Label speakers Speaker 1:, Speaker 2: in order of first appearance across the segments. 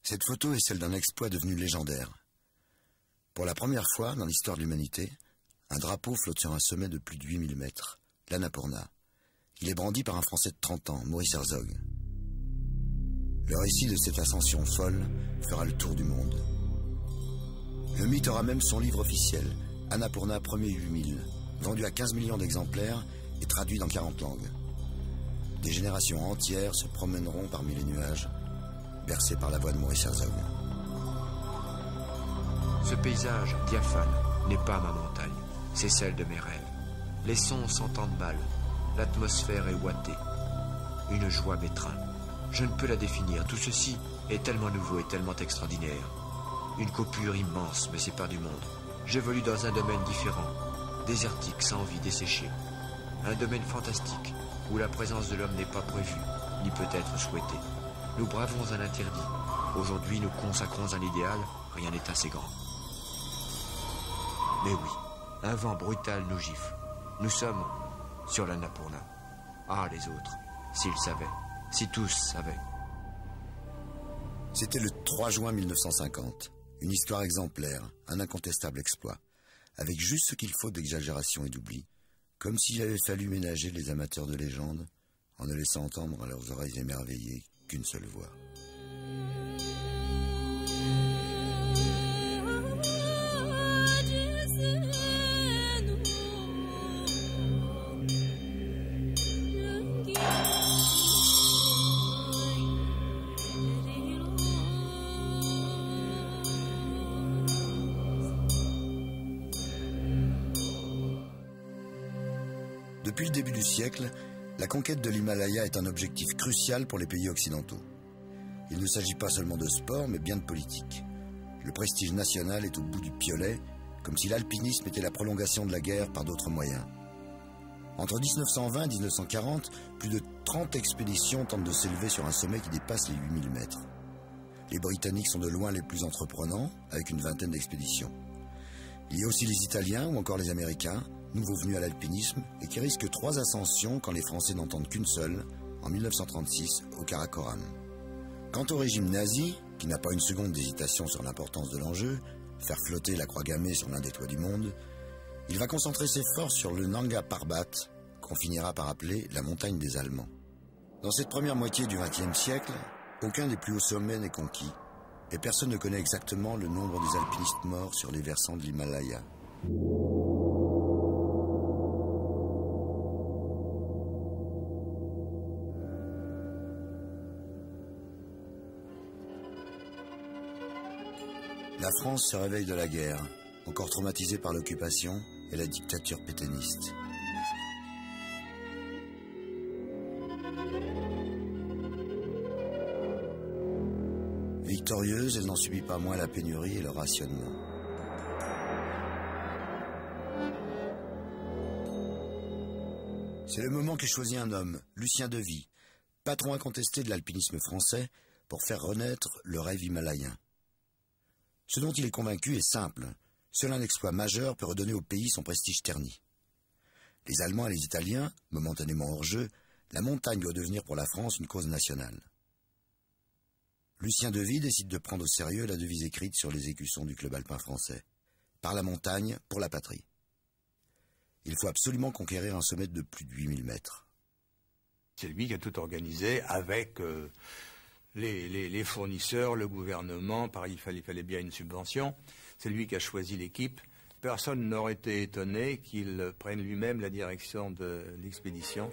Speaker 1: Cette photo est celle d'un exploit devenu légendaire. Pour la première fois dans l'histoire de l'humanité, un drapeau flotte sur un sommet de plus de 8000 mètres, l'Annapurna. Il est brandi par un Français de 30 ans, Maurice Herzog. Le récit de cette ascension folle fera le tour du monde. Le mythe aura même son livre officiel, Annapurna Premier 8000, vendu à 15 millions d'exemplaires et traduit dans 40 langues. Des générations entières se promèneront parmi les nuages, bercés par la voix de Maurice Herzog.
Speaker 2: Ce paysage diaphane n'est pas ma montagne, c'est celle de mes rêves. Les sons s'entendent mal, l'atmosphère est ouatée. Une joie m'étreint. Je ne peux la définir, tout ceci est tellement nouveau et tellement extraordinaire. Une coupure immense me sépare du monde. J'évolue dans un domaine différent, désertique, sans vie, desséché. Un domaine fantastique, où la présence de l'homme n'est pas prévue, ni peut-être souhaitée. Nous bravons un interdit. Aujourd'hui, nous consacrons un idéal, rien n'est assez grand. Mais oui, un vent brutal nous gifle. Nous sommes sur l'Annapurna. Ah, les autres, s'ils savaient, si tous savaient.
Speaker 1: C'était le 3 juin 1950. Une histoire exemplaire, un incontestable exploit, avec juste ce qu'il faut d'exagération et d'oubli, comme s'il avait fallu ménager les amateurs de légendes en ne laissant entendre à leurs oreilles émerveillées qu'une seule voix. Depuis le début du siècle, la conquête de l'Himalaya est un objectif crucial pour les pays occidentaux. Il ne s'agit pas seulement de sport, mais bien de politique. Le prestige national est au bout du piolet, comme si l'alpinisme était la prolongation de la guerre par d'autres moyens. Entre 1920 et 1940, plus de 30 expéditions tentent de s'élever sur un sommet qui dépasse les 8000 mètres. Les Britanniques sont de loin les plus entreprenants, avec une vingtaine d'expéditions. Il y a aussi les Italiens ou encore les Américains, nouveaux venus à l'alpinisme, et qui risquent 3 ascensions quand les Français n'entendent qu'une seule, en 1936, au Karakoram. Quant au régime nazi, qui n'a pas une seconde d'hésitation sur l'importance de l'enjeu, faire flotter la croix gammée sur l'un des toits du monde, il va concentrer ses forces sur le Nanga Parbat, qu'on finira par appeler la montagne des Allemands. Dans cette première moitié du XXe siècle, aucun des plus hauts sommets n'est conquis, et personne ne connaît exactement le nombre des alpinistes morts sur les versants de l'Himalaya. La France se réveille de la guerre, encore traumatisée par l'occupation et la dictature pétainiste. Victorieuse, elle n'en subit pas moins la pénurie et le rationnement. C'est le moment que choisit un homme, Lucien Devy, patron incontesté de l'alpinisme français, pour faire renaître le rêve himalayen. Ce dont il est convaincu est simple. Seul un exploit majeur peut redonner au pays son prestige terni. Les Allemands et les Italiens, momentanément hors jeu, la montagne doit devenir pour la France une cause nationale. Lucien Devy décide de prendre au sérieux la devise écrite sur les écussons du club alpin français. Par la montagne, pour la patrie. Il faut absolument conquérir un sommet de plus de 8000 mètres.
Speaker 3: C'est lui qui a tout organisé avec les fournisseurs, le gouvernement. Pareil, il fallait bien une subvention. C'est lui qui a choisi l'équipe. Personne n'aurait été étonné qu'il prenne lui-même la direction de l'expédition.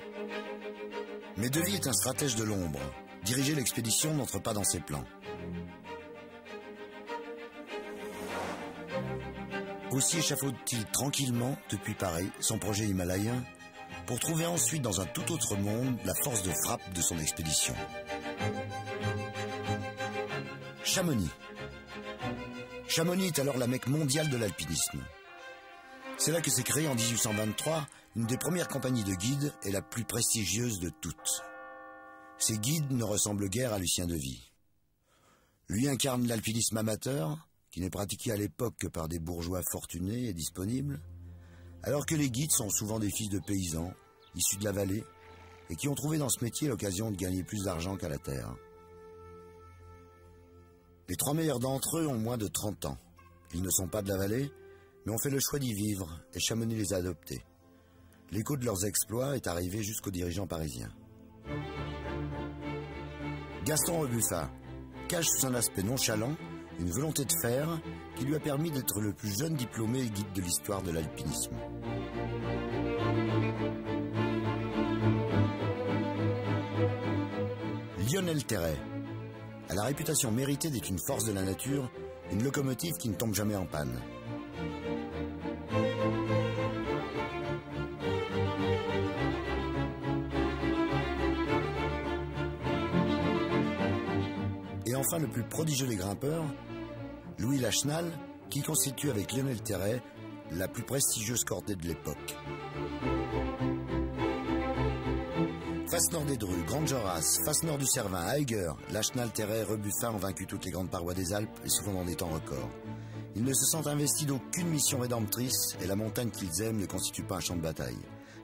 Speaker 1: Mais Devy est un stratège de l'ombre. Diriger l'expédition n'entre pas dans ses plans. Aussi échafaude-t-il tranquillement, depuis Paris, son projet himalayen, pour trouver ensuite dans un tout autre monde la force de frappe de son expédition. Chamonix. Chamonix est alors la Mecque mondiale de l'alpinisme. C'est là que s'est créée en 1823 une des premières compagnies de guides et la plus prestigieuse de toutes. Ces guides ne ressemblent guère à Lucien Devy. Lui incarne l'alpinisme amateur, qui n'est pratiqué à l'époque que par des bourgeois fortunés et disponibles, alors que les guides sont souvent des fils de paysans, issus de la vallée, et qui ont trouvé dans ce métier l'occasion de gagner plus d'argent qu'à la terre. Les 3 meilleurs d'entre eux ont moins de 30 ans. Ils ne sont pas de la vallée, mais ont fait le choix d'y vivre et Chamonix les a adoptés. L'écho de leurs exploits est arrivé jusqu'aux dirigeants parisiens. Gaston Rebufat cache sous un aspect nonchalant une volonté de faire qui lui a permis d'être le plus jeune diplômé et guide de l'histoire de l'alpinisme. Lionel Terray a la réputation méritée d'être une force de la nature, une locomotive qui ne tombe jamais en panne. Et enfin le plus prodigieux des grimpeurs, Louis Lachenal, qui constitue avec Lionel Terray la plus prestigieuse cordée de l'époque. Face nord des Dreux, Grande Jorasses, face nord du Cervin, Eiger, Lachenal, Terray, Rebufat ont vaincu toutes les grandes parois des Alpes et souvent dans des temps records. Ils ne se sentent investis d'aucune mission rédemptrice et la montagne qu'ils aiment ne constitue pas un champ de bataille.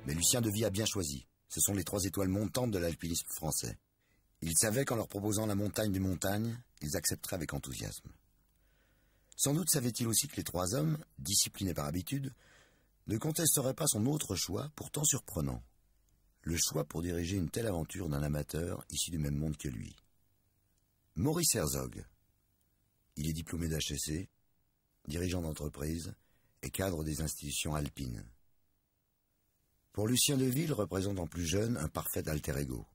Speaker 1: Mais Lucien de Vie a bien choisi. Ce sont les 3 étoiles montantes de l'alpinisme français. Ils savaient qu'en leur proposant la montagne des montagnes, ils accepteraient avec enthousiasme. Sans doute savait-il aussi que les 3 hommes, disciplinés par habitude, ne contesteraient pas son autre choix, pourtant surprenant. Le choix pour diriger une telle aventure d'un amateur issu du même monde que lui. Maurice Herzog. Il est diplômé d'HEC, dirigeant d'entreprise et cadre des institutions alpines. Pour Lucien de Vie, il représente en plus jeune un parfait alter ego.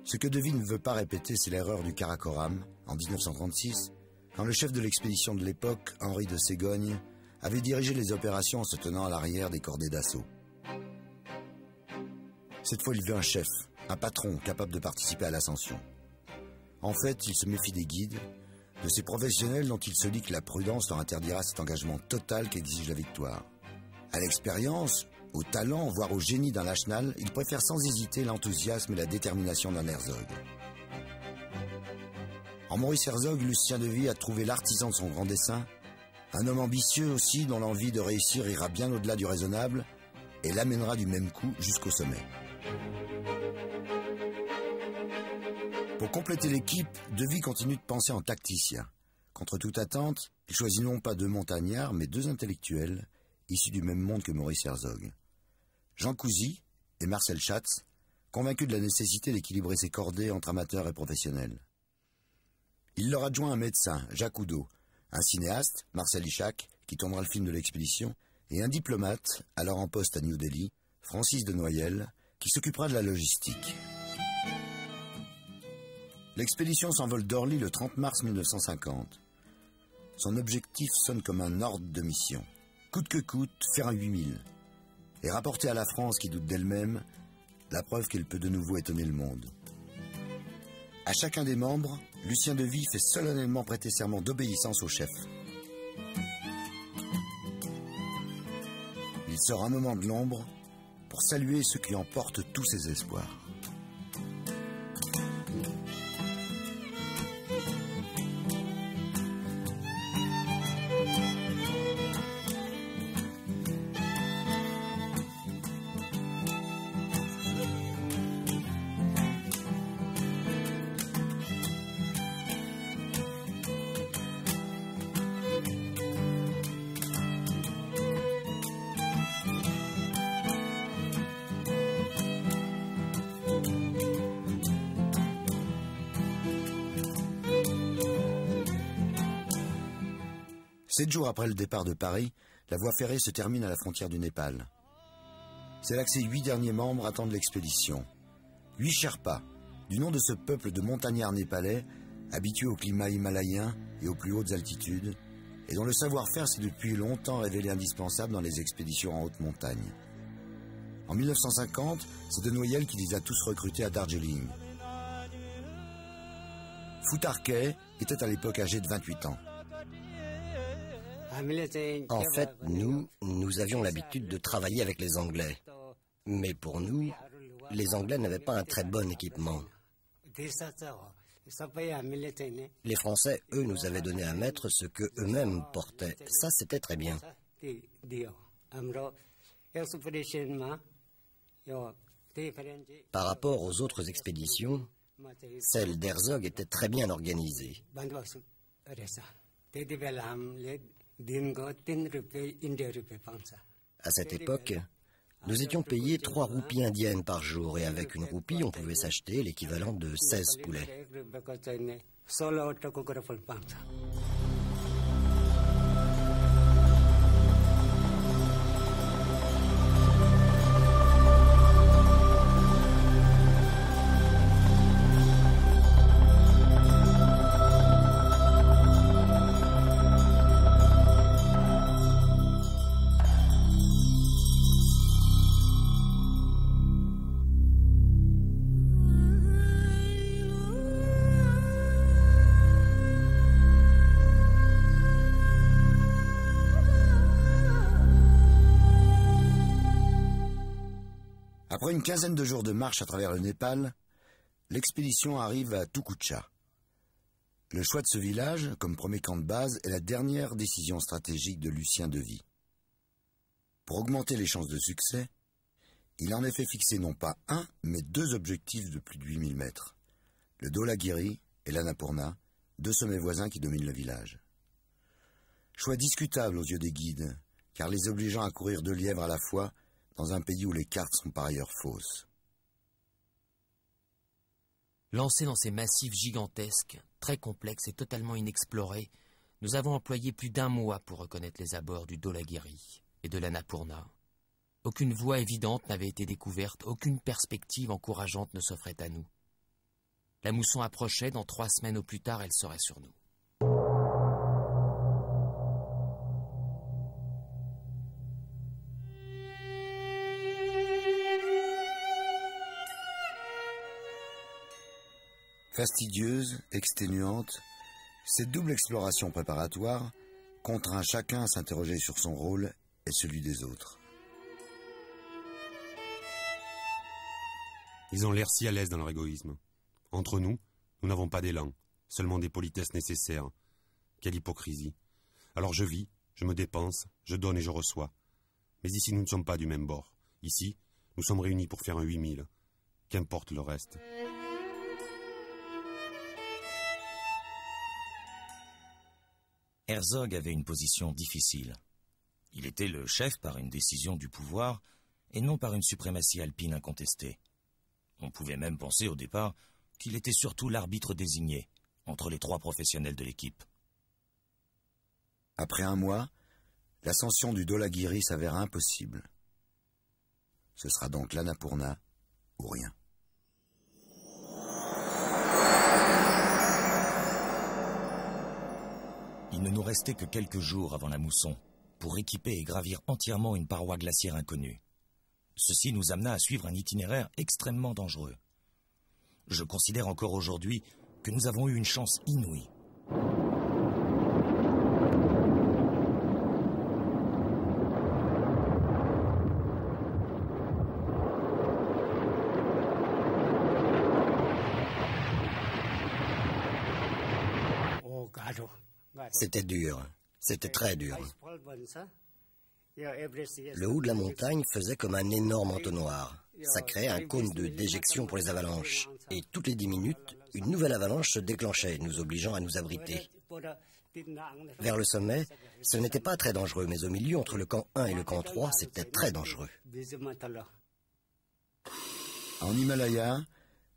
Speaker 1: Ce que De Vie ne veut pas répéter, c'est l'erreur du Karakoram, en 1936, quand le chef de l'expédition de l'époque, Henri de Ségogne, avait dirigé les opérations en se tenant à l'arrière des cordées d'assaut. Cette fois, il veut un chef, un patron capable de participer à l'ascension. En fait, il se méfie des guides, de ces professionnels dont il se dit que la prudence leur interdira cet engagement total qu'exige la victoire. À l'expérience, au talent, voire au génie d'un Lachenal, il préfère sans hésiter l'enthousiasme et la détermination d'un Herzog. En Maurice Herzog, Lucien de Vie a trouvé l'artisan de son grand dessein, un homme ambitieux aussi dont l'envie de réussir ira bien au-delà du raisonnable et l'amènera du même coup jusqu'au sommet. Pour compléter l'équipe, De Vie continue de penser en tacticien. Contre toute attente, il choisit non pas 2 montagnards, mais 2 intellectuels, issus du même monde que Maurice Herzog. Jean Cousy et Marcel Schatz, convaincus de la nécessité d'équilibrer ses cordées entre amateurs et professionnels. Il leur adjoint un médecin, Jacques Oudot, un cinéaste, Marcel Ishak, qui tournera le film de l'expédition, et un diplomate, alors en poste à New Delhi, Francis de Noyelles, qui s'occupera de la logistique. L'expédition s'envole d'Orly le 30 mars 1950. Son objectif sonne comme un ordre de mission. Coûte que coûte, faire un 8000. Et rapporter à la France qui doute d'elle-même, la preuve qu'elle peut de nouveau étonner le monde. À chacun des membres, Lucien de Vie fait solennellement prêter serment d'obéissance au chef. Il sort un moment de l'ombre pour saluer ceux qui emportent tous ses espoirs. Sept jours après le départ de Paris, la voie ferrée se termine à la frontière du Népal. C'est là que ces 8 derniers membres attendent l'expédition. 8 Sherpas, du nom de ce peuple de montagnards népalais, habitués au climat himalayen et aux plus hautes altitudes, et dont le savoir-faire s'est depuis longtemps révélé indispensable dans les expéditions en haute montagne. En 1950, c'est de Noyelles qui les a tous recrutés à Darjeeling. Foutarquet était à l'époque âgé de 28 ans.
Speaker 4: En fait, nous avions l'habitude de travailler avec les Anglais. Mais pour nous, les Anglais n'avaient pas un très bon équipement. Les Français, eux, nous avaient donné à mettre ce que eux-mêmes portaient. Ça, c'était très bien. Par rapport aux autres expéditions, Celle d'Herzog était très bien organisée. À cette époque, nous étions payés 3 roupies indiennes par jour et avec une roupie, on pouvait s'acheter l'équivalent de 16 poulets.
Speaker 1: Après une quinzaine de jours de marche à travers le Népal, l'expédition arrive à Tukucha. Le choix de ce village, comme premier camp de base, est la dernière décision stratégique de Lucien Devy. Pour augmenter les chances de succès, il a en effet fixé non pas un, mais 2 objectifs de plus de 8000 mètres. Le Dholagiri et l'Annapurna, 2 sommets voisins qui dominent le village. Choix discutable aux yeux des guides, car les obligeant à courir 2 lièvres à la fois, dans un pays où les cartes sont par ailleurs fausses.
Speaker 5: Lancés dans ces massifs gigantesques, très complexes et totalement inexplorés, nous avons employé plus d'1 mois pour reconnaître les abords du Dholagiri et de l'Annapurna. Aucune voie évidente n'avait été découverte, aucune perspective encourageante ne s'offrait à nous. La mousson approchait, dans 3 semaines au plus tard, elle serait sur nous.
Speaker 1: Fastidieuse, exténuante, cette double exploration préparatoire contraint chacun à s'interroger sur son rôle et celui des autres.
Speaker 6: Ils ont l'air si à l'aise dans leur égoïsme. Entre nous, nous n'avons pas d'élan, seulement des politesses nécessaires. Quelle hypocrisie. Alors je vis, je me dépense, je donne et je reçois. Mais ici, nous ne sommes pas du même bord. Ici, nous sommes réunis pour faire un 8000. Qu'importe le reste.
Speaker 7: Herzog avait une position difficile. Il était le chef par une décision du pouvoir et non par une suprématie alpine incontestée. On pouvait même penser au départ qu'il était surtout l'arbitre désigné entre les 3 professionnels de l'équipe.
Speaker 1: Après 1 mois, l'ascension du Dholagiri s'avère impossible. Ce sera donc l'Annapurna ou rien.
Speaker 7: Il ne nous restait que quelques jours avant la mousson pour équiper et gravir entièrement une paroi glaciaire inconnue. Ceci nous amena à suivre un itinéraire extrêmement dangereux. Je considère encore aujourd'hui que nous avons eu une chance inouïe.
Speaker 4: C'était dur, c'était très dur. Le haut de la montagne faisait comme un énorme entonnoir. Ça créait un cône de déjection pour les avalanches. Et toutes les 10 minutes, une nouvelle avalanche se déclenchait, nous obligeant à nous abriter. Vers le sommet, ce n'était pas très dangereux, mais au milieu, entre le camp 1 et le camp 3, c'était très dangereux.
Speaker 1: En Himalaya,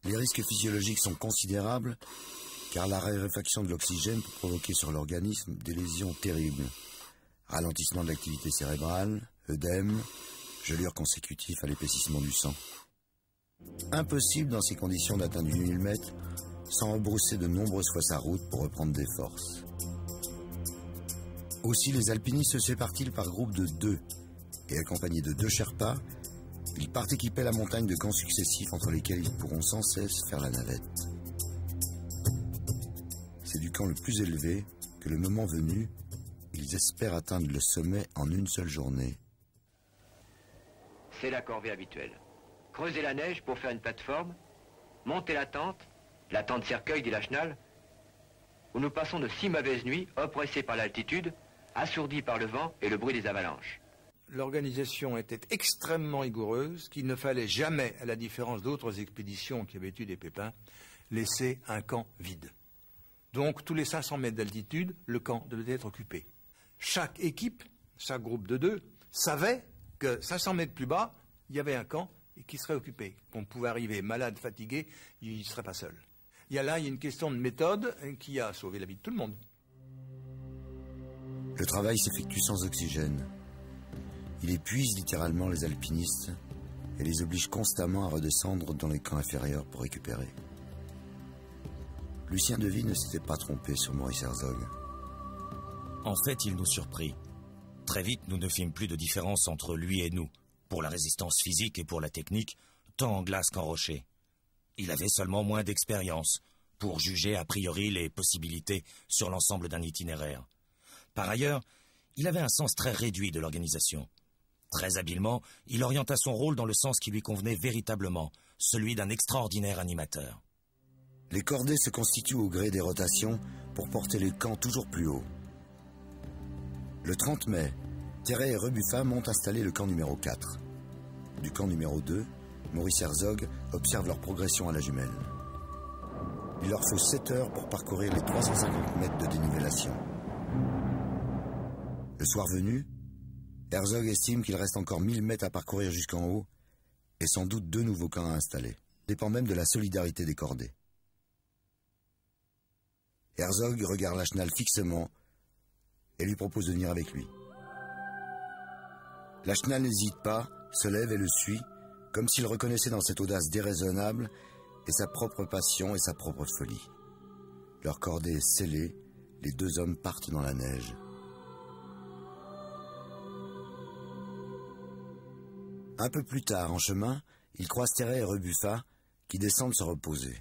Speaker 1: les risques physiologiques sont considérables, car la raréfaction de l'oxygène peut provoquer sur l'organisme des lésions terribles. Ralentissement de l'activité cérébrale, œdème, gelure consécutif à l'épaississement du sang. Impossible dans ces conditions d'atteindre 8000 mètres sans rebrousser de nombreuses fois sa route pour reprendre des forces. Aussi, les alpinistes se répartissent par groupe de 2 et accompagnés de 2 Sherpas, ils partent équiper la montagne de camps successifs entre lesquels ils pourront sans cesse faire la navette. C'est du camp le plus élevé que, le moment venu, ils espèrent atteindre le sommet en une seule journée.
Speaker 2: C'est la corvée habituelle. Creuser la neige pour faire une plateforme, monter la tente cercueil dit Lachenal, où nous passons de 6 mauvaises nuits, oppressés par l'altitude, assourdis par le vent et le bruit des avalanches.
Speaker 3: L'organisation était extrêmement rigoureuse, qu'il ne fallait jamais, à la différence d'autres expéditions qui avaient eu des pépins, laisser un camp vide. Donc, tous les 500 mètres d'altitude, le camp devait être occupé. Chaque équipe, chaque groupe de 2, savait que 500 mètres plus bas, il y avait un camp qui serait occupé. On pouvait arriver malade, fatigué, il ne serait pas seul. Il y a une question de méthode qui a sauvé la vie de tout le monde.
Speaker 1: Le travail s'effectue sans oxygène. Il épuise littéralement les alpinistes et les oblige constamment à redescendre dans les camps inférieurs pour récupérer. Lucien Devy ne s'était pas trompé sur Maurice Herzog.
Speaker 7: En fait, il nous surprit. Très vite, nous ne fîmes plus de différence entre lui et nous, pour la résistance physique et pour la technique, tant en glace qu'en rocher. Il avait seulement moins d'expérience pour juger a priori les possibilités sur l'ensemble d'un itinéraire. Par ailleurs, il avait un sens très réduit de l'organisation. Très habilement, il orienta son rôle dans le sens qui lui convenait véritablement, celui d'un extraordinaire animateur.
Speaker 1: Les cordées se constituent au gré des rotations pour porter les camps toujours plus haut. Le 30 mai, Terray et Rebuffa montent installer le camp numéro 4. Du camp numéro 2, Maurice Herzog observe leur progression à la jumelle. Il leur faut 7 heures pour parcourir les 350 mètres de dénivellation. Le soir venu, Herzog estime qu'il reste encore 1000 mètres à parcourir jusqu'en haut et sans doute 2 nouveaux camps à installer. Dépend même de la solidarité des cordées. Herzog regarde Lachenal fixement et lui propose de venir avec lui. Lachenal n'hésite pas, se lève et le suit, comme s'il reconnaissait dans cette audace déraisonnable et sa propre passion et sa propre folie. Leur cordée est scellée, les 2 hommes partent dans la neige. Un peu plus tard, en chemin, ils croisent Terray et Rebuffa, qui descendent se reposer.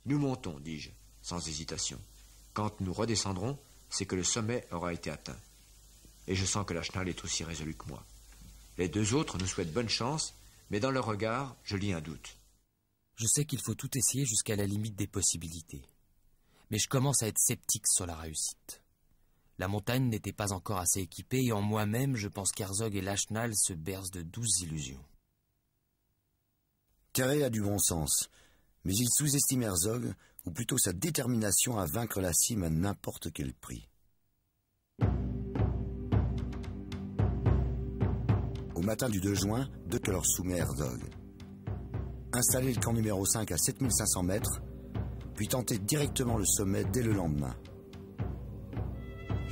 Speaker 2: Nous montons, dis-je, sans hésitation. Quand nous redescendrons, c'est que le sommet aura été atteint. Et je sens que Lachenal est aussi résolu que moi. Les 2 autres nous souhaitent bonne chance, mais dans leur regard, je lis un doute.
Speaker 5: Je sais qu'il faut tout essayer jusqu'à la limite des possibilités. Mais je commence à être sceptique sur la réussite. La montagne n'était pas encore assez équipée et en moi-même, je pense qu'Herzog et Lachenal se bercent de douces illusions.
Speaker 1: Terray a du bon sens, mais il sous-estime Herzog, ou plutôt sa détermination à vaincre la cime à n'importe quel prix. Au matin du 2 juin, 2 que leur soumet Herzog. Installer le camp numéro 5 à 7500 mètres, puis tenter directement le sommet dès le lendemain.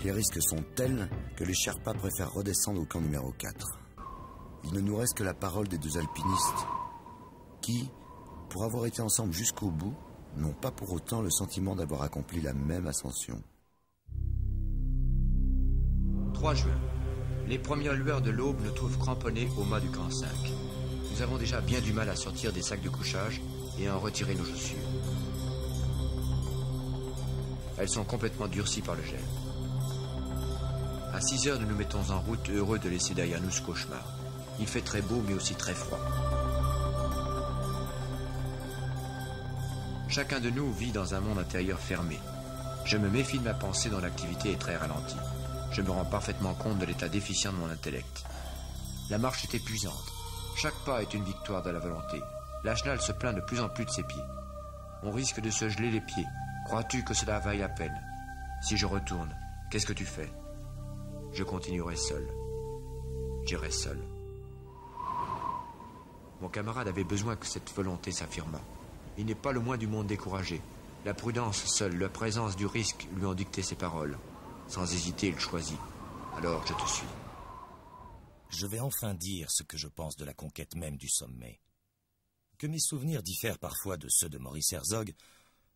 Speaker 1: Les risques sont tels que les Sherpas préfèrent redescendre au camp numéro 4. Il ne nous reste que la parole des 2 alpinistes qui, pour avoir été ensemble jusqu'au bout, n'ont pas pour autant le sentiment d'avoir accompli la même ascension.
Speaker 2: 3 juin. Les premières lueurs de l'aube nous trouvent cramponnés au mât du camp 5. Nous avons déjà bien du mal à sortir des sacs de couchage et à en retirer nos chaussures. Elles sont complètement durcies par le gel. À 6 heures, nous nous mettons en route, heureux de laisser derrière nous ce cauchemar. Il fait très beau, mais aussi très froid. Chacun de nous vit dans un monde intérieur fermé. Je me méfie de ma pensée dont l'activité est très ralentie. Je me rends parfaitement compte de l'état déficient de mon intellect. La marche est épuisante. Chaque pas est une victoire de la volonté. Lachenal se plaint de plus en plus de ses pieds. On risque de se geler les pieds. Crois-tu que cela vaille la peine? Si je retourne, qu'est-ce que tu fais? Je continuerai seul. J'irai seul. Mon camarade avait besoin que cette volonté s'affirmât. Il n'est pas le moins du monde découragé. La prudence seule, la présence du risque lui ont dicté ses paroles. Sans hésiter, il choisit. Alors, je te suis.
Speaker 7: Je vais enfin dire ce que je pense de la conquête même du sommet. Que mes souvenirs diffèrent parfois de ceux de Maurice Herzog,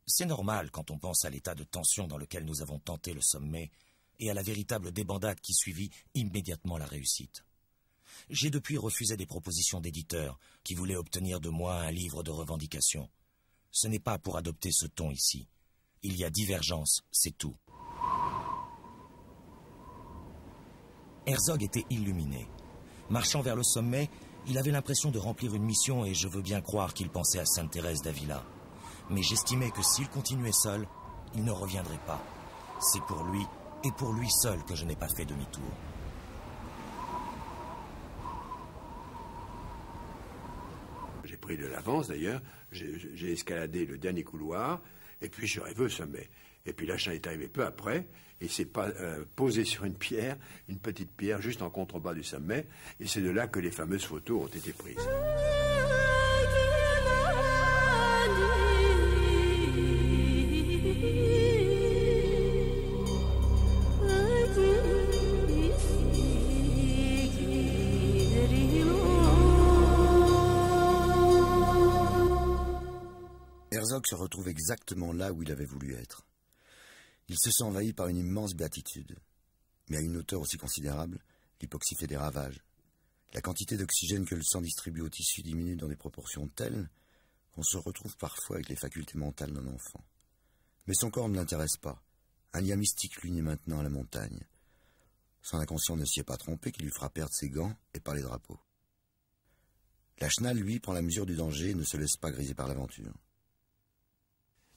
Speaker 7: c'est normal quand on pense à l'état de tension dans lequel nous avons tenté le sommet et à la véritable débandade qui suivit immédiatement la réussite. J'ai depuis refusé des propositions d'éditeurs qui voulaient obtenir de moi un livre de revendications. Ce n'est pas pour adopter ce ton ici. Il y a divergence, c'est tout. Herzog était illuminé. Marchant vers le sommet, il avait l'impression de remplir une mission et je veux bien croire qu'il pensait à Sainte-Thérèse d'Avila. Mais j'estimais que s'il continuait seul, il ne reviendrait pas. C'est pour lui et pour lui seul que je n'ai pas fait demi-tour.
Speaker 3: J'ai
Speaker 8: pris de l'avance d'ailleurs. J'ai escaladé le dernier couloir, et puis je suis arrivé au sommet. Et puis Lachenal est arrivé peu après, et s'est posé sur une pierre, une petite pierre, juste en contrebas du sommet, et c'est de là que les fameuses photos ont été prises.
Speaker 1: Herzog se retrouve exactement là où il avait voulu être. Il se sent envahi par une immense béatitude. Mais à une hauteur aussi considérable, l'hypoxie fait des ravages. La quantité d'oxygène que le sang distribue au tissu diminue dans des proportions telles qu'on se retrouve parfois avec les facultés mentales d'un enfant. Mais son corps ne l'intéresse pas. Un lien mystique l'unit maintenant à la montagne. Son inconscient ne s'y est pas trompé qu'il lui fera perdre ses gants et pas les drapeaux. Lachenal, lui, prend la mesure du danger et ne se laisse pas griser par l'aventure.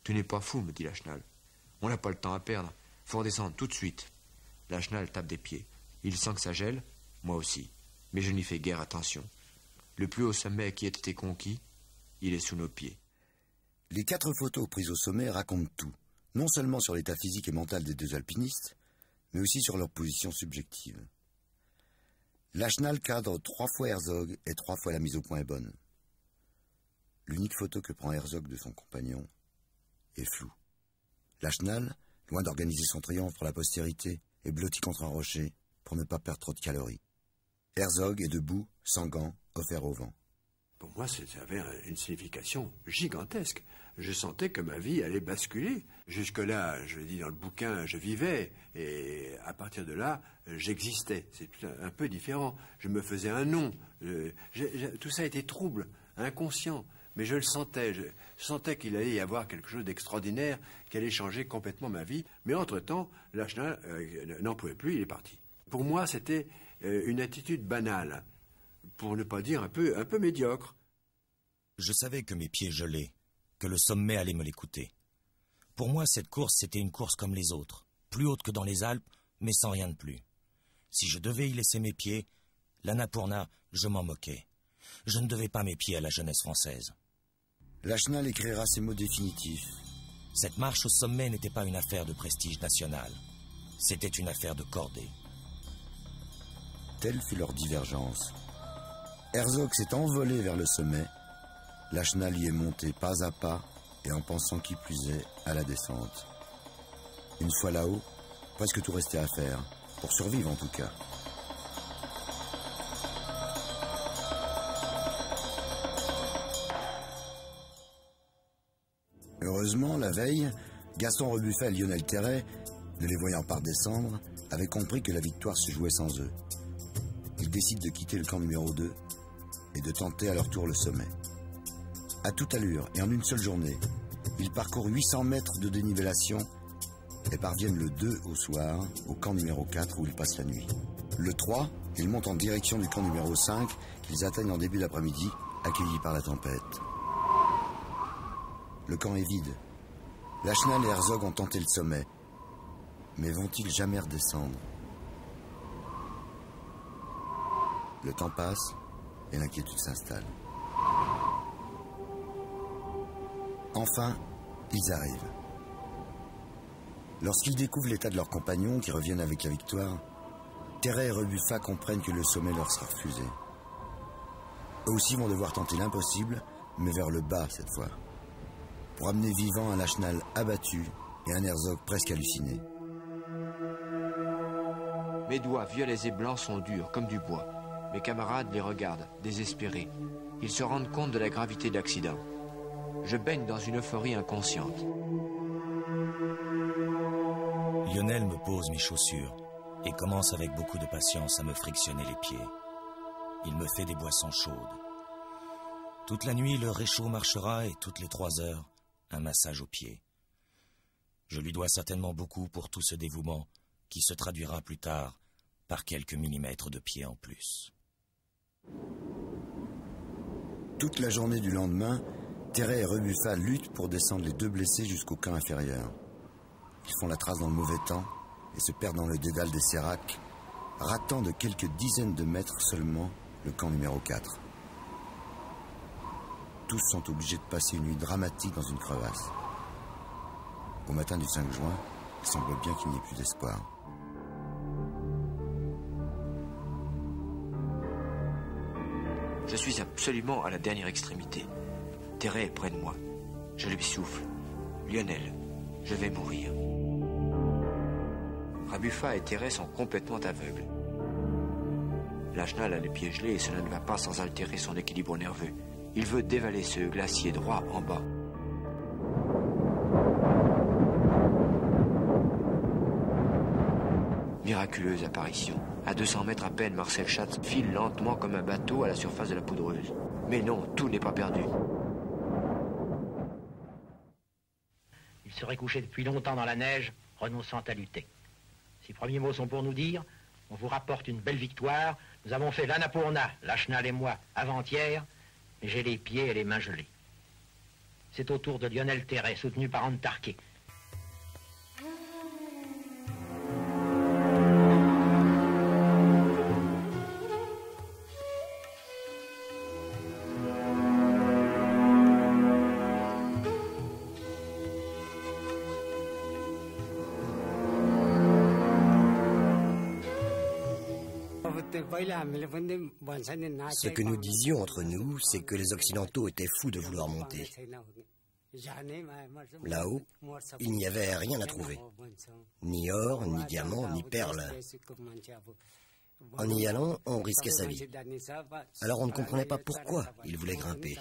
Speaker 2: Tu n'es pas fou, me dit Lachenal. On n'a pas le temps à perdre. Faut redescendre tout de suite. Lachenal tape des pieds. Il sent que ça gèle, moi aussi. Mais je n'y fais guère attention. Le plus haut sommet qui ait été conquis, il est sous nos pieds.
Speaker 1: Les 4 photos prises au sommet racontent tout, non seulement sur l'état physique et mental des 2 alpinistes, mais aussi sur leur position subjective. Lachenal cadre 3 fois Herzog et 3 fois la mise au point est bonne. L'unique photo que prend Herzog de son compagnon est floue. Lachenal, loin d'organiser son triomphe pour la postérité, est blotti contre un rocher pour ne pas perdre trop de calories. Herzog est debout, sans gants, offert au vent.
Speaker 8: Pour moi, ça avait une signification gigantesque. Je sentais que ma vie allait basculer. Jusque-là, je le dis dans le bouquin, je vivais, et à partir de là, j'existais. C'est un peu différent. Je me faisais un nom. Tout ça était trouble, inconscient. Mais je le sentais. Je sentais qu'il allait y avoir quelque chose d'extraordinaire qui allait changer complètement ma vie. Mais entre-temps, Lachenal n'en pouvait plus, il est parti. Pour moi, c'était une attitude banale, pour ne pas dire un peu médiocre.
Speaker 7: Je savais que mes pieds gelaient, que le sommet allait me l'écouter. Pour moi, cette course, c'était une course comme les autres, plus haute que dans les Alpes, mais sans rien de plus. Si je devais y laisser mes pieds, l'Annapurna, je m'en moquais. Je ne devais pas mes pieds à la jeunesse française.
Speaker 1: Lachenal écrira ses mots définitifs.
Speaker 7: Cette marche au sommet n'était pas une affaire de prestige national. C'était une affaire de cordée.
Speaker 1: Telle fut leur divergence. Herzog s'est envolé vers le sommet. Lachenal y est monté pas à pas et en pensant qui plus est à la descente. Une fois là-haut, presque tout restait à faire, pour survivre en tout cas. Heureusement, la veille, Gaston Rebuffat et Lionel Terray, ne les voyant pas redescendre, avaient compris que la victoire se jouait sans eux. Ils décident de quitter le camp numéro 2 et de tenter à leur tour le sommet. À toute allure et en une seule journée, ils parcourent 800 mètres de dénivellation et parviennent le 2 au soir au camp numéro 4 où ils passent la nuit. Le 3, ils montent en direction du camp numéro 5 qu'ils atteignent en début d'après-midi, accueillis par la tempête. Le camp est vide. Lachenal et Herzog ont tenté le sommet. Mais vont-ils jamais redescendre? Le temps passe et l'inquiétude s'installe. Enfin, ils arrivent. Lorsqu'ils découvrent l'état de leurs compagnons qui reviennent avec la victoire, Terray et Rebuffat comprennent que le sommet leur sera refusé. Eux aussi vont devoir tenter l'impossible, mais vers le bas cette fois, pour amener vivant un Lachenal abattu et un Herzog presque halluciné.
Speaker 2: Mes doigts violets et blancs sont durs, comme du bois. Mes camarades les regardent, désespérés. Ils se rendent compte de la gravité de l'accident. Je baigne dans une euphorie inconsciente.
Speaker 7: Lionel me pose mes chaussures et commence avec beaucoup de patience à me frictionner les pieds. Il me fait des boissons chaudes. Toute la nuit, le réchaud marchera et toutes les 3 heures, un massage aux pieds. Je lui dois certainement beaucoup pour tout ce dévouement qui se traduira plus tard par quelques millimètres de pied en plus.
Speaker 1: Toute la journée du lendemain, Terray et Rebuffat luttent pour descendre les 2 blessés jusqu'au camp inférieur. Ils font la trace dans le mauvais temps et se perdent dans le dédale des séracs, ratant de quelques dizaines de mètres seulement le camp numéro 4. tous sont obligés de passer une nuit dramatique dans une crevasse. Au matin du 5 juin, il semble bien qu'il n'y ait plus d'espoir.
Speaker 2: Je suis absolument à la dernière extrémité. Terray est près de moi. Je lui souffle. Lionel, je vais mourir. Rabuffa et Terray sont complètement aveugles. Lachenal a les pieds gelés et cela ne va pas sans altérer son équilibre nerveux. Il veut dévaler ce glacier droit en bas. Miraculeuse apparition. À 200 mètres à peine, Marcel Schatz file lentement comme un bateau à la surface de la poudreuse. Mais non, tout n'est pas perdu.
Speaker 9: Il serait couché depuis longtemps dans la neige, renonçant à lutter. Ces premiers mots sont pour nous dire, on vous rapporte une belle victoire. Nous avons fait l'Annapurna, Lachenal et moi, avant-hier, mais j'ai les pieds et les mains gelés. C'est au tour de Lionel Terray, soutenu par Antarquet.
Speaker 4: Ce que nous disions entre nous, c'est que les Occidentaux étaient fous de vouloir monter. Là-haut, il n'y avait rien à trouver. Ni or, ni diamants, ni perles. En y allant, on risquait sa vie. Alors on ne comprenait pas pourquoi ils voulaient grimper.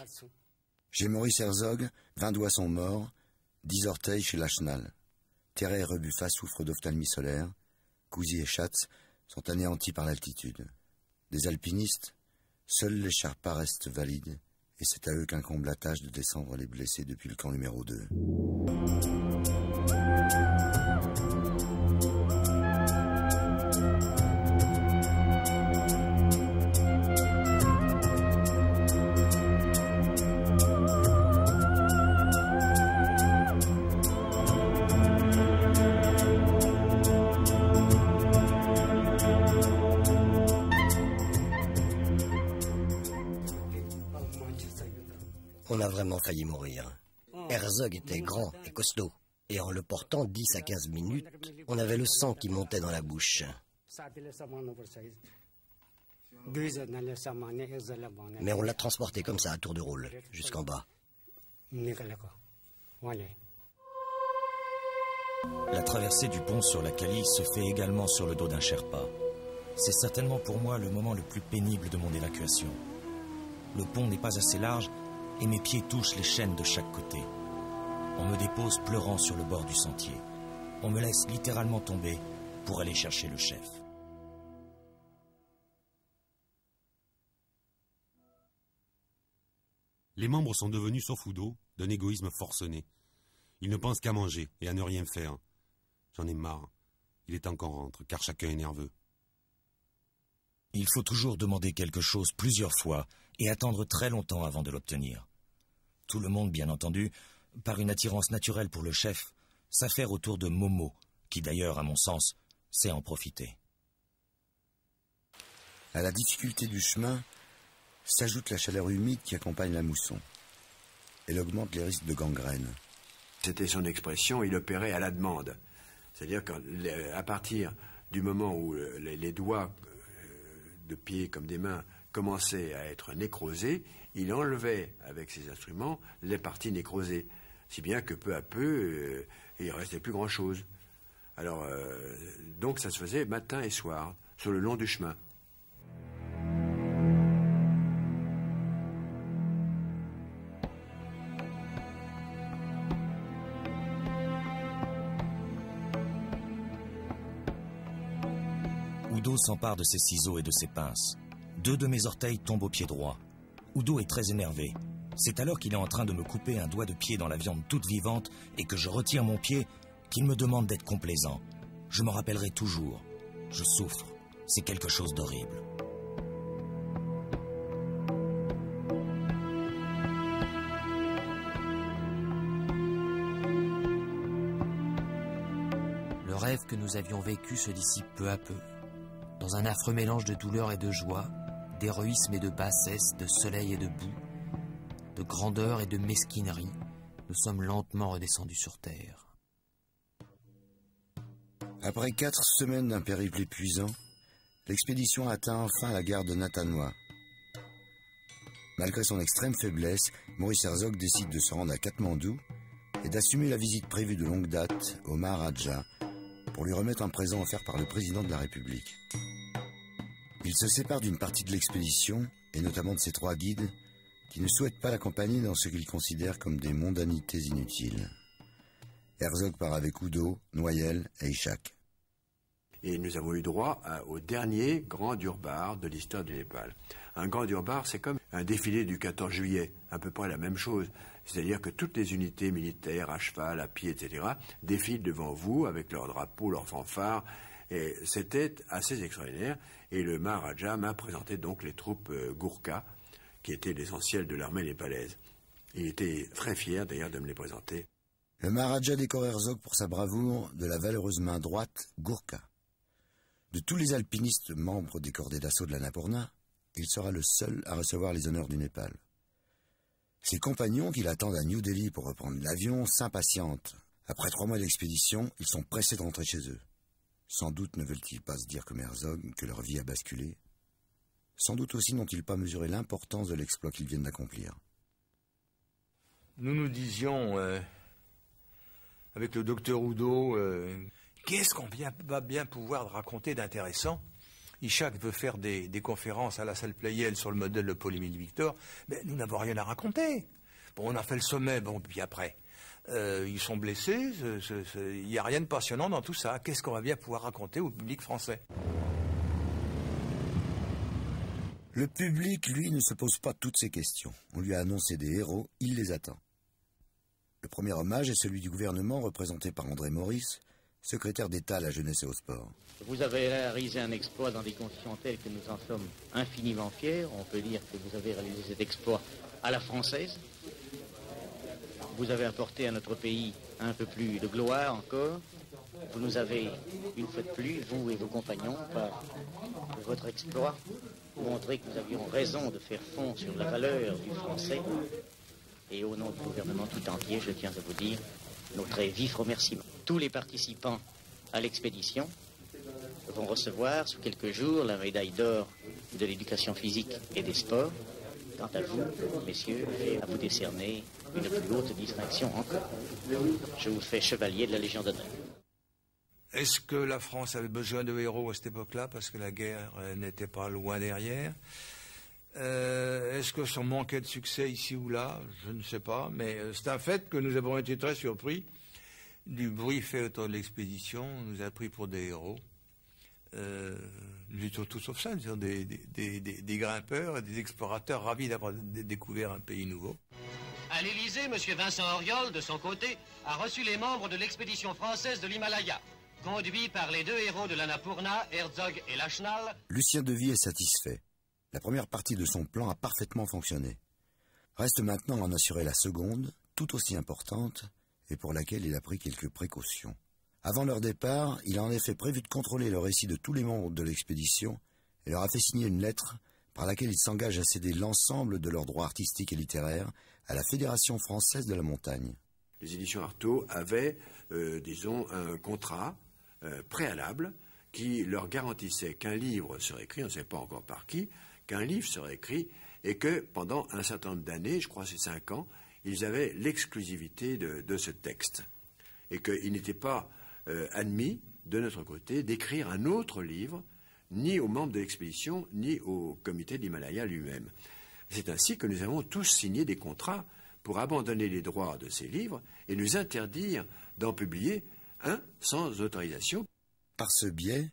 Speaker 1: Chez Maurice Herzog, 20 doigts sont morts, 10 orteils chez Lachenal. Terray et Rabuffa souffrent d'ophtalmie solaire. Cousy et Schatz sont anéantis par l'altitude. Des alpinistes, seuls les Sherpas restent valides, et c'est à eux qu'incombe la tâche de descendre les blessés depuis le camp numéro 2.
Speaker 4: On a vraiment failli mourir. Herzog était grand et costaud, et en le portant 10 à 15 minutes, on avait le sang qui montait dans la bouche. Mais on l'a transporté comme ça à tour de rôle, jusqu'en bas.
Speaker 7: La traversée du pont sur la Kali se fait également sur le dos d'un Sherpa. C'est certainement pour moi le moment le plus pénible de mon évacuation. Le pont n'est pas assez large et mes pieds touchent les chaînes de chaque côté. On me dépose pleurant sur le bord du sentier. On me laisse littéralement tomber pour aller chercher le chef.
Speaker 6: Les membres sont devenus, sauf Udo, d'un égoïsme forcené. Ils ne pensent qu'à manger et à ne rien faire. J'en ai marre. Il est temps qu'on rentre, car chacun est nerveux.
Speaker 7: Il faut toujours demander quelque chose plusieurs fois et attendre très longtemps avant de l'obtenir. Tout le monde, bien entendu, par une attirance naturelle pour le chef, s'affaire autour de Momo, qui d'ailleurs, à mon sens, sait en profiter.
Speaker 1: À la difficulté du chemin s'ajoute la chaleur humide qui accompagne la mousson. Elle augmente les risques de gangrène.
Speaker 8: C'était son expression, il opérait à la demande. C'est-à-dire qu'à partir du moment où les doigts de pied comme des mains commençaient à être nécrosés, il enlevait avec ses instruments les parties nécrosées. Si bien que peu à peu, il ne restait plus grand-chose. Alors, donc ça se faisait matin et soir, sur le long du chemin.
Speaker 7: Udo s'empare de ses ciseaux et de ses pinces. 2 de mes orteils tombent au pied droit. Udo est très énervé. C'est alors qu'il est en train de me couper un doigt de pied dans la viande toute vivante et que je retire mon pied qu'il me demande d'être complaisant. Je m'en rappellerai toujours. Je souffre. C'est quelque chose d'horrible.
Speaker 5: Le rêve que nous avions vécu se dissipe peu à peu, dans un affreux mélange de douleur et de joie, d'héroïsme et de bassesse, de soleil et de boue. de grandeur et de mesquinerie, nous sommes lentement redescendus sur terre.
Speaker 1: Après 4 semaines d'un périple épuisant, l'expédition atteint enfin la gare de Natanwa. Malgré son extrême faiblesse, Maurice Herzog décide de se rendre à Katmandou et d'assumer la visite prévue de longue date au Maharaja pour lui remettre un présent offert par le président de la République. Il se sépare d'une partie de l'expédition, et notamment de ses 3 guides, qui ne souhaitent pas l'accompagner dans ce qu'il considère comme des mondanités inutiles. Herzog part avec Udo, Noyel et Ishak.
Speaker 8: Et nous avons eu droit au dernier grand durbar de l'histoire du Népal. Un grand durbar, c'est comme un défilé du 14 juillet, à peu près la même chose. C'est-à-dire que toutes les unités militaires, à cheval, à pied, etc., défilent devant vous avec leurs drapeaux, leurs fanfares. Et c'était assez extraordinaire. Et le Maharaja m'a présenté donc les troupes Gourkha, qui étaient l'essentiel de l'armée népalaise. Il était très fier d'ailleurs de me les présenter.
Speaker 1: Le Maharaja décore Herzog pour sa bravoure de la valeureuse main droite Gourkha. De tous les alpinistes membres des cordées d'assaut de l'Annapurna, il sera le seul à recevoir les honneurs du Népal. Ses compagnons, qui l'attendent à New Delhi pour reprendre l'avion, s'impatientent. Après 3 mois d'expédition, ils sont pressés de rentrer chez eux. Sans doute ne veulent-ils pas se dire comme Herzog que leur vie a basculé. Sans doute aussi n'ont-ils pas mesuré l'importance de l'exploit qu'ils viennent d'accomplir.
Speaker 3: Nous nous disions, avec le docteur Udo, qu'est-ce qu'on va bien pouvoir raconter d'intéressant? Ishak veut faire des conférences à la salle Pleyel sur le modèle de Paul-Émile Victor, mais nous n'avons rien à raconter. Bon, on a fait le sommet, bon, puis après, ils sont blessés, il n'y a rien de passionnant dans tout ça. Qu'est-ce qu'on va bien pouvoir raconter au public français?
Speaker 1: Le public, lui, ne se pose pas toutes ces questions. On lui a annoncé des héros, il les attend. Le premier hommage est celui du gouvernement, représenté par André Maurice, secrétaire d'État à la jeunesse et au sport.
Speaker 10: Vous avez réalisé un exploit dans des conditions telles que nous en sommes infiniment fiers. On peut dire que vous avez réalisé cet exploit à la française. Vous avez apporté à notre pays un peu plus de gloire encore. Vous nous avez, une fois de plus, vous et vos compagnons, par votre exploit, montré que nous avions raison de faire fond sur la valeur du français. Et au nom du gouvernement tout entier, je tiens à vous dire nos très vifs remerciements. Tous les participants à l'expédition vont recevoir sous quelques jours la médaille d'or de l'éducation physique et des sports. Quant à vous, messieurs, j'ai à vous décerner une plus haute distinction encore. Je vous fais chevalier de la Légion d'honneur.
Speaker 3: Est-ce que la France avait besoin de héros à cette époque-là, parce que la guerre n'était pas loin derrière? Est-ce que ça manquait de succès ici ou là? Je ne sais pas, mais c'est un fait que nous avons été très surpris du bruit fait autour de l'expédition. On nous a pris pour des héros. Nous étions tout sauf ça, nous étions des grimpeurs et des explorateurs ravis d'avoir découvert un pays nouveau.
Speaker 11: À l'Élysée, M. Vincent Auriol, de son côté, a reçu les membres de l'expédition française de l'Himalaya, conduits par les 2 héros de l'Annapurna, Herzog et Lachenal.
Speaker 1: Lucien Devy est satisfait. La première partie de son plan a parfaitement fonctionné. Reste maintenant à en assurer la seconde, tout aussi importante, et pour laquelle il a pris quelques précautions. Avant leur départ, il a en effet prévu de contrôler le récit de tous les membres de l'expédition et leur a fait signer une lettre par laquelle ils s'engagent à céder l'ensemble de leurs droits artistiques et littéraires à la Fédération française de la montagne.
Speaker 8: Les éditions Artaud avaient, disons, un contrat préalable qui leur garantissait qu'un livre serait écrit, on ne sait pas encore par qui, qu'un livre serait écrit et que pendant un certain nombre d'années, je crois que c'est 5 ans, ils avaient l'exclusivité de ce texte. Et qu'il n'était pas admis, de notre côté, d'écrire un autre livre, ni aux membres de l'expédition, ni au comité de l'Himalaya lui-même. C'est ainsi que nous avons tous signé des contrats pour abandonner les droits de ces livres et nous interdire d'en publier un sans autorisation.
Speaker 1: Par ce biais,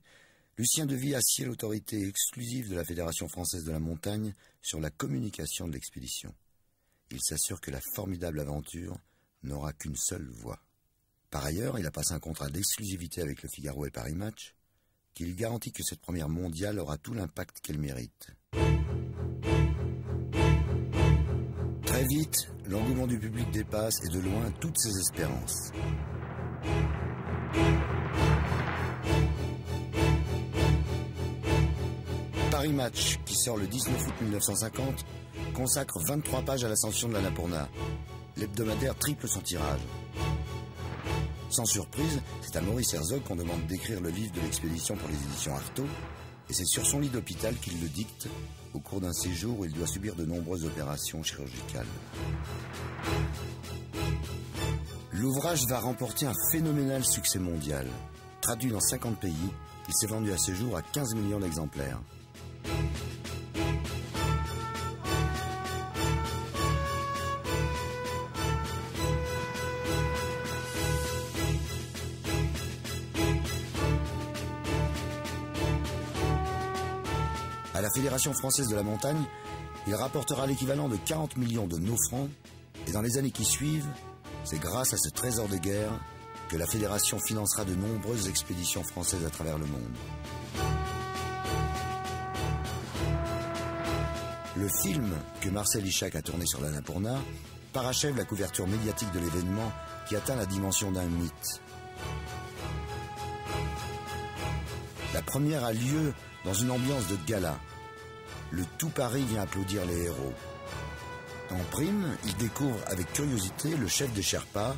Speaker 1: Lucien Devy assied l'autorité exclusive de la Fédération française de la montagne sur la communication de l'expédition. Il s'assure que la formidable aventure n'aura qu'une seule voix. Par ailleurs, il a passé un contrat d'exclusivité avec le Figaro et Paris Match, qui lui garantit que cette première mondiale aura tout l'impact qu'elle mérite. Très vite, l'engouement du public dépasse et de loin toutes ses espérances. Paris Match, qui sort le 19 août 1950, consacre 23 pages à l'ascension de l'Annapurna. L'hebdomadaire triple son tirage. Sans surprise, c'est à Maurice Herzog qu'on demande d'écrire le livre de l'expédition pour les éditions Artaud, et c'est sur son lit d'hôpital qu'il le dicte au cours d'un séjour où il doit subir de nombreuses opérations chirurgicales. L'ouvrage va remporter un phénoménal succès mondial. Traduit dans 50 pays, il s'est vendu à ce jour à 15 millions d'exemplaires. À la Fédération française de la montagne, il rapportera l'équivalent de 40 millions de nos francs, et dans les années qui suivent, c'est grâce à ce trésor de guerre que la Fédération financera de nombreuses expéditions françaises à travers le monde. Le film que Marcel Ichac a tourné sur l'Annapurna parachève la couverture médiatique de l'événement qui atteint la dimension d'un mythe. La première a lieu dans une ambiance de gala. Le tout Paris vient applaudir les héros. En prime, il découvre avec curiosité le chef des Sherpas,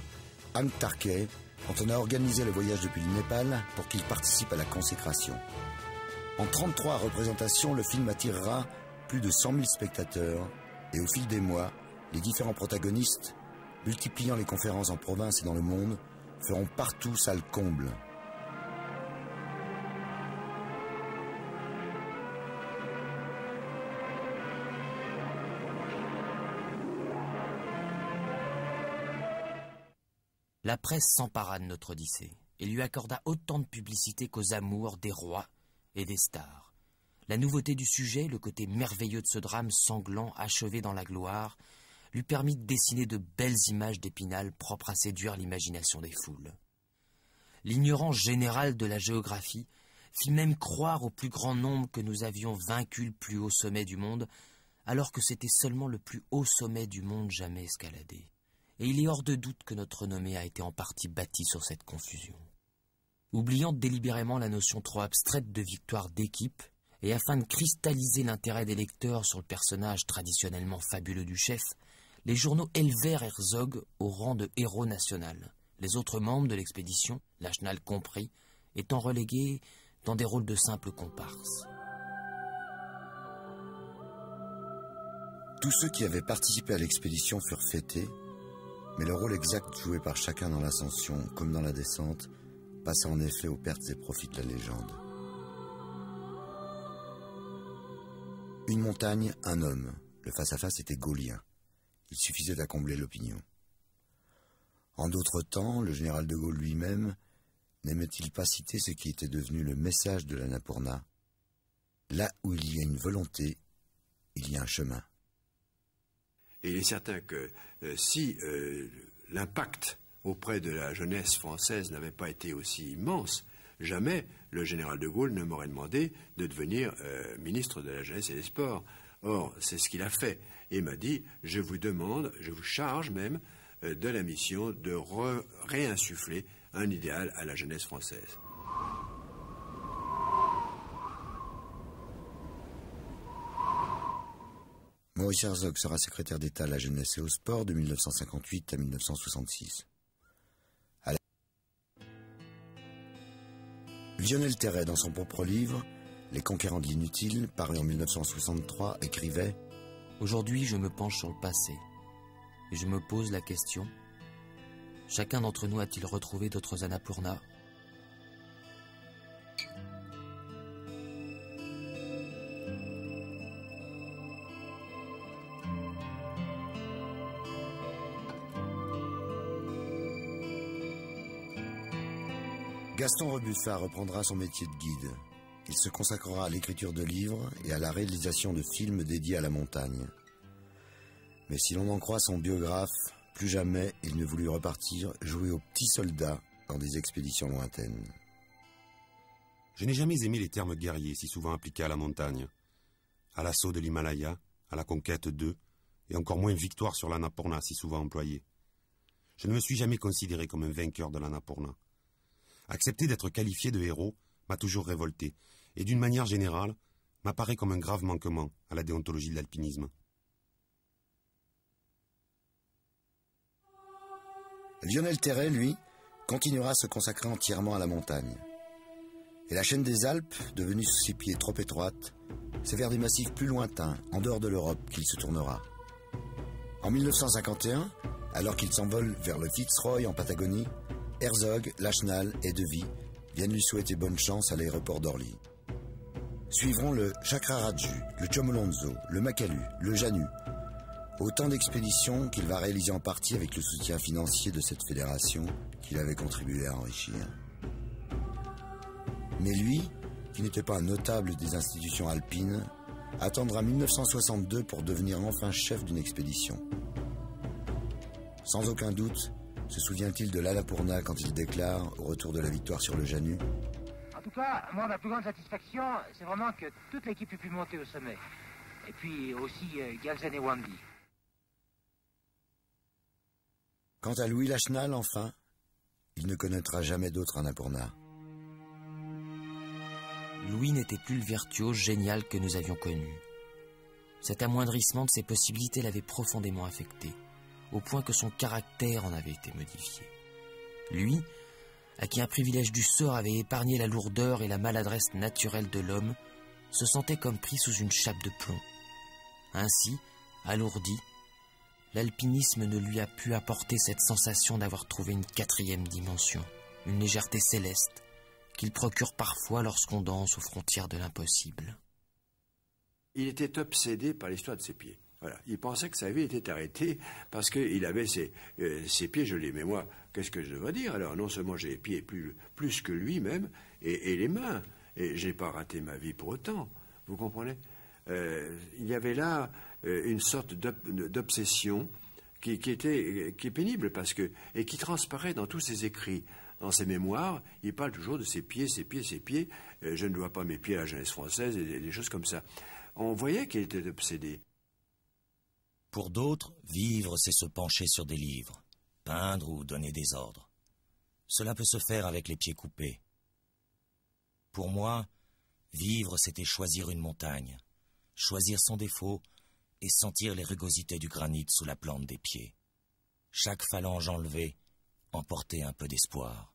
Speaker 1: Ang Tarkay, dont on a organisé le voyage depuis le Népal pour qu'il participe à la consécration. En 33 représentations, le film attirera plus de 100 000 spectateurs et au fil des mois, les différents protagonistes, multipliant les conférences en province et dans le monde, feront partout salle comble.
Speaker 5: La presse s'empara de notre Odyssée et lui accorda autant de publicité qu'aux amours des rois et des stars. La nouveauté du sujet, le côté merveilleux de ce drame sanglant achevé dans la gloire, lui permit de dessiner de belles images d'Épinal propres à séduire l'imagination des foules. L'ignorance générale de la géographie fit même croire au plus grand nombre que nous avions vaincu le plus haut sommet du monde, alors que c'était seulement le plus haut sommet du monde jamais escaladé. Et il est hors de doute que notre renommée a été en partie bâtie sur cette confusion. Oubliant délibérément la notion trop abstraite de victoire d'équipe, et afin de cristalliser l'intérêt des lecteurs sur le personnage traditionnellement fabuleux du chef, les journaux élevèrent Herzog au rang de héros national, les autres membres de l'expédition, Lachenal compris, étant relégués dans des rôles de simples comparses.
Speaker 1: Tous ceux qui avaient participé à l'expédition furent fêtés, mais le rôle exact joué par chacun dans l'ascension comme dans la descente passa en effet aux pertes et profits de la légende. Une montagne, un homme. Le face-à-face était gaulien. Il suffisait à combler l'opinion. En d'autres temps, le général de Gaulle lui-même n'aimait-il pas citer ce qui était devenu le message de l'Annapurna ? Là où il y a une volonté, il y a un chemin.
Speaker 8: Et il est certain que si l'impact auprès de la jeunesse française n'avait pas été aussi immense, jamais le général de Gaulle ne m'aurait demandé de devenir ministre de la jeunesse et des sports. Or, c'est ce qu'il a fait. Et il m'a dit, je vous demande, je vous charge même de la mission de réinsuffler un idéal à la jeunesse française.
Speaker 1: Maurice Herzog sera secrétaire d'État à la jeunesse et au sport de 1958 à 1966. Lionel Terray, dans son propre livre, Les conquérants de l'inutile, paru en 1963, écrivait
Speaker 5: « Aujourd'hui, je me penche sur le passé et je me pose la question, chacun d'entre nous a-t-il retrouvé d'autres Annapurna ?
Speaker 1: Gaston Rebuffat reprendra son métier de guide. Il se consacrera à l'écriture de livres et à la réalisation de films dédiés à la montagne. Mais si l'on en croit son biographe, plus jamais il ne voulut repartir jouer aux petits soldats dans des expéditions lointaines.
Speaker 6: Je n'ai jamais aimé les termes guerriers si souvent appliqués à la montagne, à l'assaut de l'Himalaya, à la conquête d'eux, et encore moins victoire sur l'Annapurna si souvent employée. Je ne me suis jamais considéré comme un vainqueur de l'Annapurna. Accepter d'être qualifié de héros m'a toujours révolté, et d'une manière générale, m'apparaît comme un grave manquement à la déontologie de l'alpinisme.
Speaker 1: Lionel Terray, lui, continuera à se consacrer entièrement à la montagne. Et la chaîne des Alpes, devenue sous ses pieds trop étroite, c'est vers des massifs plus lointains, en dehors de l'Europe, qu'il se tournera. En 1951, alors qu'il s'envole vers le Fitzroy en Patagonie, Herzog, Lachenal et De Vie viennent lui souhaiter bonne chance à l'aéroport d'Orly. Suivront le Chakraraju, le Chomolonzo, le Makalu, le Janu. Autant d'expéditions qu'il va réaliser en partie avec le soutien financier de cette fédération qu'il avait contribué à enrichir. Mais lui, qui n'était pas un notable des institutions alpines, attendra 1962 pour devenir enfin chef d'une expédition. Sans aucun doute, se souvient-il de l'Annapurna quand il déclare, au retour de la victoire sur le Janu:
Speaker 12: En tout cas, moi, ma plus grande satisfaction, c'est vraiment que toute l'équipe ait pu monter au sommet. Et puis aussi Galsen et Wandi.
Speaker 1: Quant à Louis Lachenal, enfin, il ne connaîtra jamais d'autre Annapurna.
Speaker 5: Louis n'était plus le virtuose génial que nous avions connu. Cet amoindrissement de ses possibilités l'avait profondément affecté, au point que son caractère en avait été modifié. Lui, à qui un privilège du sort avait épargné la lourdeur et la maladresse naturelle de l'homme, se sentait comme pris sous une chape de plomb. Ainsi, alourdi, l'alpinisme ne lui a pu apporter cette sensation d'avoir trouvé une quatrième dimension, une légèreté céleste, qu'il procure parfois lorsqu'on danse aux frontières de l'impossible.
Speaker 8: Il était obsédé par l'histoire de ses pieds. Voilà. Il pensait que sa vie était arrêtée parce qu'il avait ses pieds gelés. Mais moi, qu'est-ce que je devrais dire? Alors, non seulement j'ai les pieds plus que lui-même, et les mains. Et je n'ai pas raté ma vie pour autant. Vous comprenez? Il y avait là une sorte d'obsession qui est pénible et qui transparaît dans tous ses écrits. Dans ses mémoires, il parle toujours de ses pieds, ses pieds, ses pieds. Je ne dois pas mes pieds à la jeunesse française et des choses comme ça. On voyait qu'il était obsédé.
Speaker 7: Pour d'autres, vivre, c'est se pencher sur des livres, peindre ou donner des ordres. Cela peut se faire avec les pieds coupés. Pour moi, vivre, c'était choisir une montagne, choisir son défaut et sentir les rugosités du granit sous la plante des pieds. Chaque phalange enlevée emportait un peu d'espoir.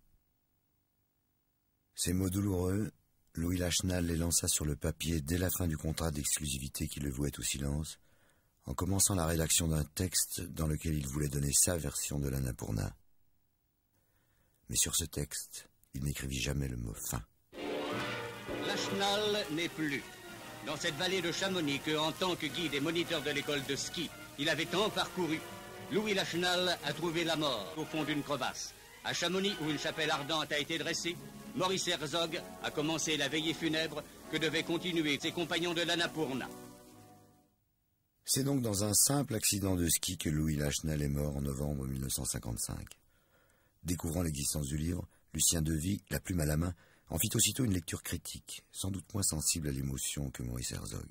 Speaker 1: Ces mots douloureux, Louis Lachenal les lança sur le papier dès la fin du contrat d'exclusivité qui le vouait au silence, en commençant la rédaction d'un texte dans lequel il voulait donner sa version de l'Annapurna. Mais sur ce texte, il n'écrivit jamais le mot fin.
Speaker 11: Lachenal n'est plus. Dans cette vallée de Chamonix que, en tant que guide et moniteur de l'école de ski, il avait tant parcouru, Louis Lachenal a trouvé la mort au fond d'une crevasse. À Chamonix, où une chapelle ardente a été dressée, Maurice Herzog a commencé la veillée funèbre que devaient continuer ses compagnons de l'Annapurna.
Speaker 1: C'est donc dans un simple accident de ski que Louis Lachenal est mort en novembre 1955. Découvrant l'existence du livre, Lucien De Vie, la plume à la main, en fit aussitôt une lecture critique, sans doute moins sensible à l'émotion que Maurice Herzog.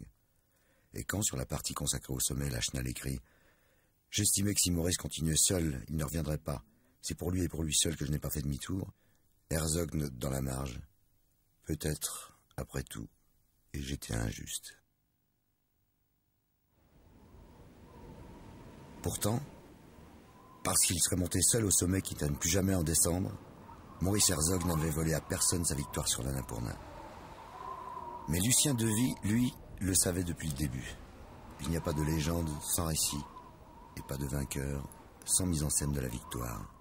Speaker 1: Et quand, sur la partie consacrée au sommet, Lachenal écrit « J'estimais que si Maurice continuait seul, il ne reviendrait pas. C'est pour lui et pour lui seul que je n'ai pas fait demi-tour. » Herzog note dans la marge « Peut-être, après tout, et j'étais injuste. » Pourtant, parce qu'il serait monté seul au sommet quitte à ne plus jamais en descendre, Maurice Herzog n'avait volé à personne sa victoire sur l'Annapurna. Mais Lucien De Vie, lui, le savait depuis le début. Il n'y a pas de légende sans récit, et pas de vainqueur sans mise en scène de la victoire.